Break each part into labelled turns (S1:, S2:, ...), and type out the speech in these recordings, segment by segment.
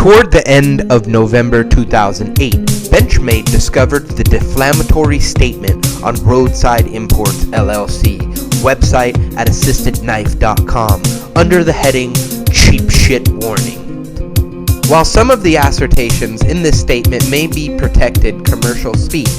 S1: Toward the end of November 2008, Benchmade discovered the defamatory statement on Roadside Imports LLC website at assistedknife.com under the heading Cheap Shit Warning. While some of the assertions in this statement may be protected commercial speech,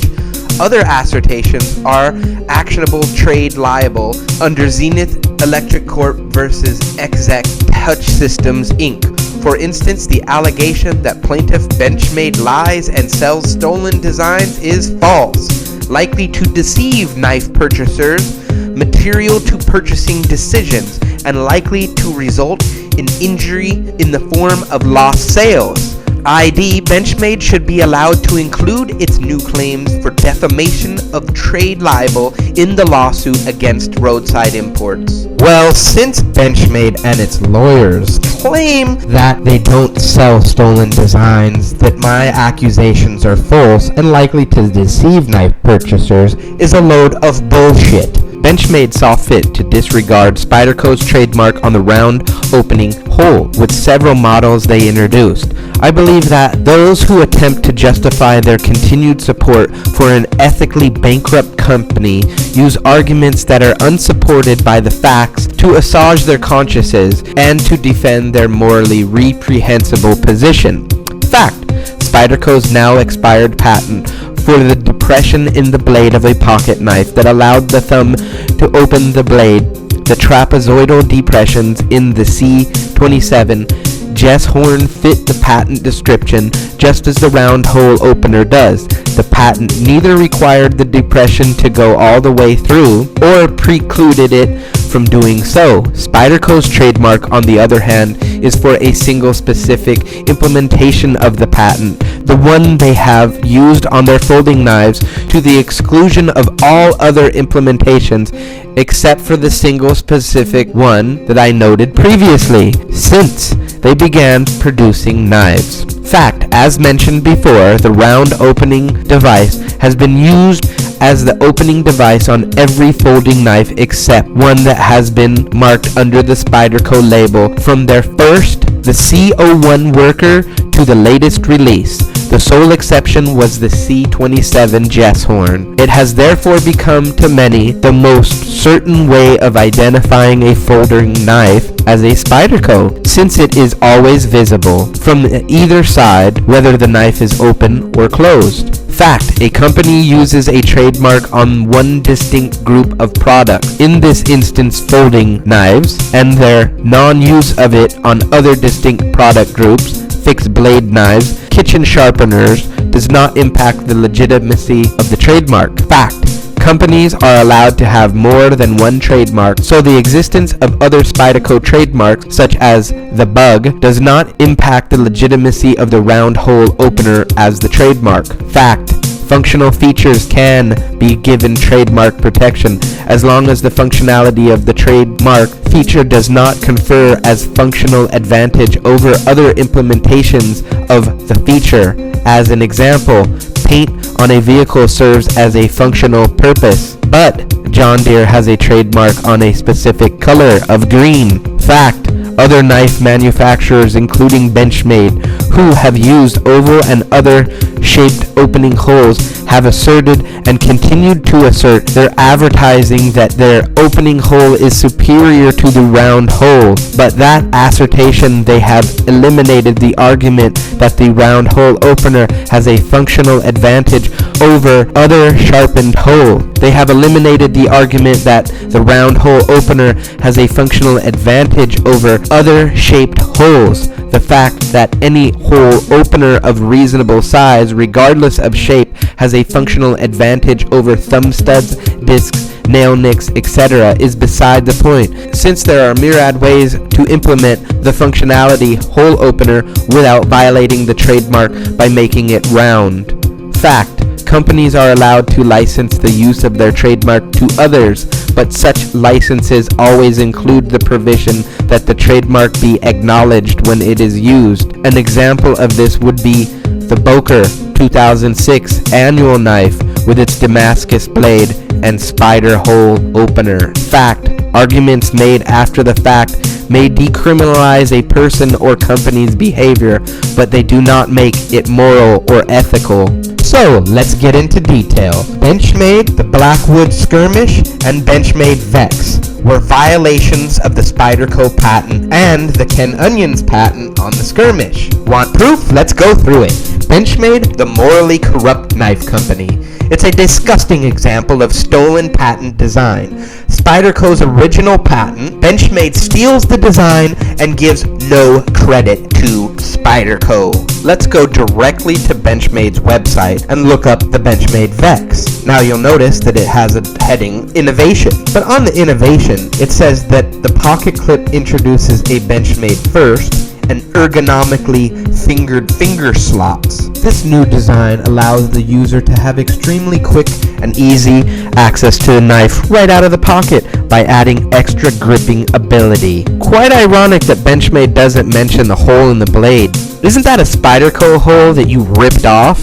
S1: other assertions are actionable trade liable under Zenith Electric Corp versus Exec Touch Systems Inc. For instance, the allegation that plaintiff Benchmade lies and sells stolen designs is false, likely to deceive knife purchasers, material to purchasing decisions, and likely to result in injury in the form of lost sales. ID, Benchmade should be allowed to include its new claims for defamation of trade libel in the lawsuit against Roadside Imports. Well, since Benchmade and its lawyers claim that they don't sell stolen designs, that my accusations are false and likely to deceive knife purchasers is a load of bullshit. Benchmade saw fit to disregard Spyderco's trademark on the round opening hole with several models they introduced. I believe that those who attempt to justify their continued support for an ethically bankrupt company use arguments that are unsupported by the facts to assuage their consciences and to defend their morally reprehensible position. Fact: Spyderco's now expired patent for the depression in the blade of a pocket knife that allowed the thumb to open the blade. The trapezoidal depressions in the C27 Jess horn fit the patent description just as the round hole opener does. The patent neither required the depression to go all the way through or precluded it from doing so. Spyderco's trademark, on the other hand, is for a single specific implementation of the patent, the one they have used on their folding knives, to the exclusion of all other implementations except for the single specific one that I noted previously, since they began producing knives. Fact: as mentioned before, the round opening device has been used as the opening device on every folding knife except one that has been marked under the Spyderco label from their first, the C01 worker, to the latest release. The sole exception was the C27 Jess horn. It has therefore become to many the most certain way of identifying a folding knife as a Spyderco, since it is always visible from either side whether the knife is open or closed. Fact: a company uses a trademark on one distinct group of products, in this instance folding knives, and their non-use of it on other distinct product groups, fixed blade knives, kitchen sharpeners, does not impact the legitimacy of the trademark. Fact: companies are allowed to have more than one trademark, so the existence of other Spyderco trademarks, such as the bug, does not impact the legitimacy of the round hole opener as the trademark. Fact: functional features can be given trademark protection as long as the functionality of the trademark feature does not confer as functional advantage over other implementations of the feature. As an example, paint on a vehicle serves as a functional purpose, but John Deere has a trademark on a specific color of green. Fact: other knife manufacturers, including Benchmade, who have used oval and other shaped opening holes, have asserted and continued to assert their advertising that their opening hole is superior to the round hole, but that assertion they have eliminated the argument that the round hole opener has a functional advantage over other sharpened hole. They have eliminated the argument that the round hole opener has a functional advantage over other shaped holes. The fact that any hole opener of reasonable size, regardless of shape, has a functional advantage over thumb studs, discs, nail nicks, etc. is beside the point, since there are myriad ways to implement the functionality hole opener without violating the trademark by making it round. Fact: companies are allowed to license the use of their trademark to others, but such licenses always include the provision that the trademark be acknowledged when it is used. An example of this would be the Boker 2006 annual knife with its Damascus blade and spider hole opener. Fact: Arguments made after the fact may decriminalize a person or company's behavior, but they do not make it moral or ethical. So, let's get into detail. Benchmade, the Blackwood Skirmish, and Benchmade Vex were violations of the Spyderco patent and the Ken Onions patent on the Skirmish. Want proof? Let's go through it. Benchmade, the morally corrupt knife company. It's a disgusting example of stolen patent design. Spyderco's original patent, Benchmade steals the design and gives no credit to Spyderco. Let's go directly to Benchmade's website and look up the Benchmade Vex. Now you'll notice that it has a heading, Innovation. But on the innovation, it says that the pocket clip introduces a Benchmade first and ergonomically fingered finger slots. This new design allows the user to have extremely quick and easy access to the knife right out of the pocket by adding extra gripping ability. Quite ironic that Benchmade doesn't mention the hole in the blade. Isn't that a Spyderco hole that you ripped off?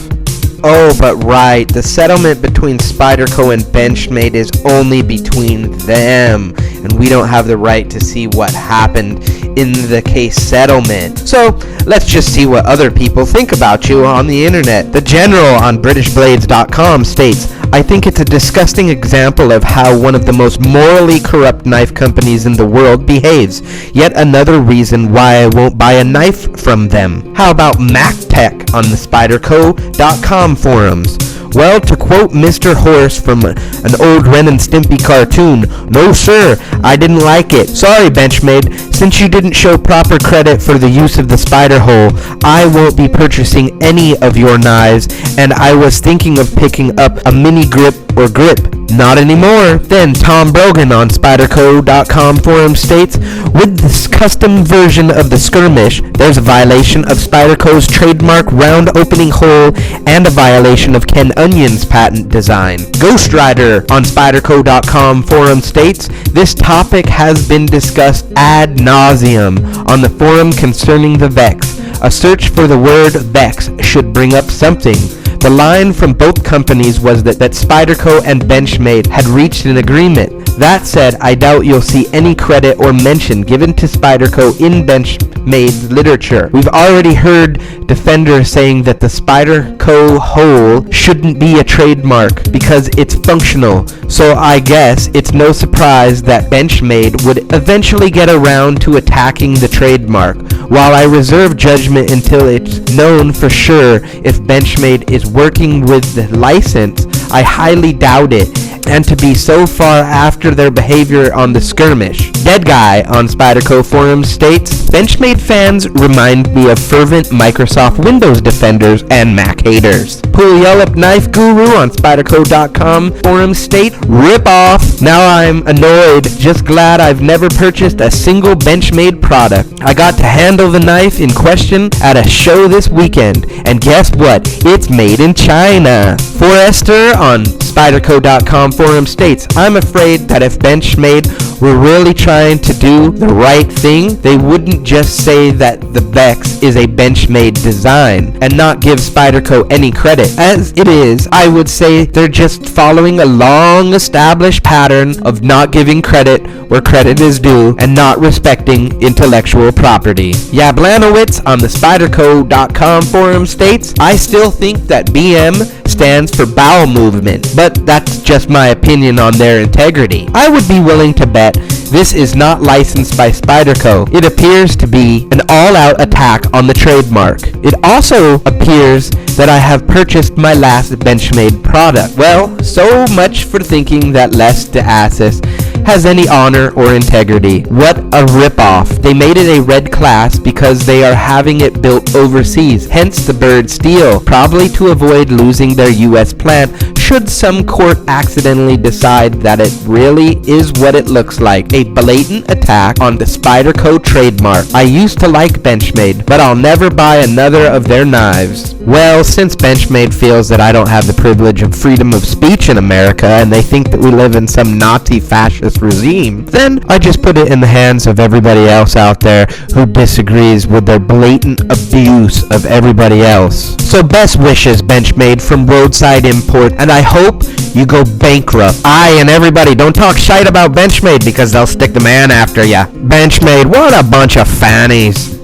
S1: Oh, but right, the settlement between Spyderco and Benchmade is only between them, and we don't have the right to see what happened in the case settlement. So, let's just see what other people think about you on the internet. The General on BritishBlades.com states, I think it's a disgusting example of how one of the most morally corrupt knife companies in the world behaves. Yet another reason why I won't buy a knife from them. How about MacTech on the Spyderco.com forums? Well, to quote Mr. Horse from an old Ren and Stimpy cartoon, no sir, I didn't like it. Sorry, Benchmade, since you didn't show proper credit for the use of the spider hole, I won't be purchasing any of your knives, and I was thinking of picking up a mini grip or grip. Not anymore. Then Tom Brogan on Spyderco.com forum states, with this custom version of the Skirmish, there's a violation of Spyderco's trademark round opening hole and a violation of Ken Onions patent design. Ghost Rider on Spyderco.com forum states, this topic has been discussed ad nauseum on the forum concerning the Vex. A search for the word Vex should bring up something. The line from both companies was that Spyderco and Benchmade had reached an agreement. That said, I doubt you'll see any credit or mention given to Spyderco in Benchmade's literature. We've already heard defenders saying that the Spyderco hole shouldn't be a trademark because it's functional, so I guess it's no surprise that Benchmade would eventually get around to attacking the trademark. While I reserve judgment until it's known for sure if Benchmade is working with the license, I highly doubt it, and to be so far after their behavior on the Skirmish. Dead Guy on Spyderco forums states, Benchmade fans remind me of fervent Microsoft Windows defenders and Mac haters. Pull Knife Guru on Spyderco.com forums state, rip off. Now I'm annoyed, just glad I've never purchased a single Benchmade product. I got to handle the knife in question at a show this weekend, and guess what? It's made in China. Forrester on Spyderco.com forum states, I'm afraid that if Benchmade were really trying to do the right thing, they wouldn't just say that the Vex is a Benchmade design and not give Spyderco any credit. As it is, I would say they're just following a long established pattern of not giving credit where credit is due and not respecting intellectual property. Yablanowitz on the Spyderco.com forum states, I still think that BM stands for bowel movement, but that's just my opinion on their integrity. I would be willing to bet this is not licensed by Spyderco. It appears to be an all-out attack on the trademark. It also appears that I have purchased my last Benchmade product. Well, so much for thinking that Les DeAssis has any honor or integrity. What a ripoff. They made it a red class because they are having it built overseas, hence the bird steel, probably to avoid losing their US plant should some court accidentally decide that it really is what it looks like, a blatant attack on the Spyderco trademark. I used to like Benchmade, but I'll never buy another of their knives. Well, since Benchmade feels that I don't have the privilege of freedom of speech in America and they think that we live in some Nazi fascist regime, then I just put it in the hands of everybody else out there who disagrees with their blatant abuse of everybody else. So best wishes, Benchmade from Roadside Import, and I hope you go bankrupt.
S2: Aye, and everybody, don't talk shite about Benchmade because they'll stick the man after ya. Benchmade, what a bunch of fannies.